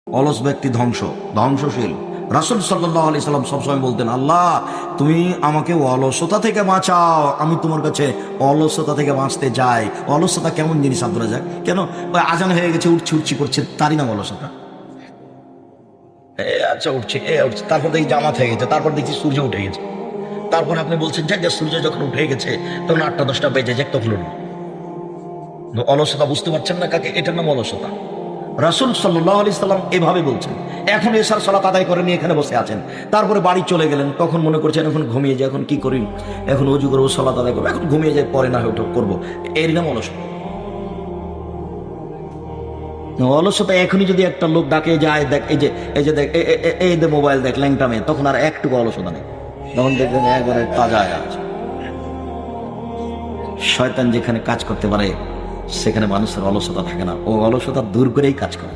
অলস ব্যক্তি ধ্বংসশীল। রাসূল সাল্লাল্লাহু আলাইহি সাল্লাম সবসময় বলতেন, আল্লাহ তুমি আমাকে অলসতা থেকে বাঁচাও, আমি তোমার কাছে অলসতা থেকে বাঁচতে যাই। অলসতা কেমন জিনিস আব্দুল যাক, কেন ওই আজান হয়ে গেছে উঠছি করছে, তারই নাম অলসতা। আচ্ছা উঠছে তারপর দেখি জামাত হয়ে গেছে, তারপর দেখছি সূর্য উঠে গেছে, তারপর আপনি বলছেন যে সূর্য যখন উঠে গেছে তখন 8টা-10টা বেজে যাক, তখন উঠবে। অলসতা বুঝতে পারছেন না কাকে? এটার নাম অলসতা। রাসূল সাল্লাল্লাহু আলাইহি সাল্লাম এভাবে বলছেন। এখন এশার সালাত আদায় করে নিয়ে এখানে বসে আছেন, তারপরে বাড়ি চলে গেলেন, তখন মনে করছেন এখন ঘুমিয়ে যায়, এখন কি করি, এখন ওযু করবো, সালাত আদায় করবো, এখন ঘুমিয়ে যায়, পরে না হয় ওটা করবো। এর নাম অলসতা। অলসতা এখনই যদি একটা লোক ডাকে যায়, দেখ এই যে দেখ এই যে মোবাইল দেখ ল্যাংটা মেয়ে, তখন আর একটুকু অলসতা নেই, তখন দেখবেন একবারে তাজা আছে। শয়তান যেখানে কাজ করতে পারে সেখানে মানুষের অলসতা থাকে না, ও অলসতা দূর করেই কাজ করে।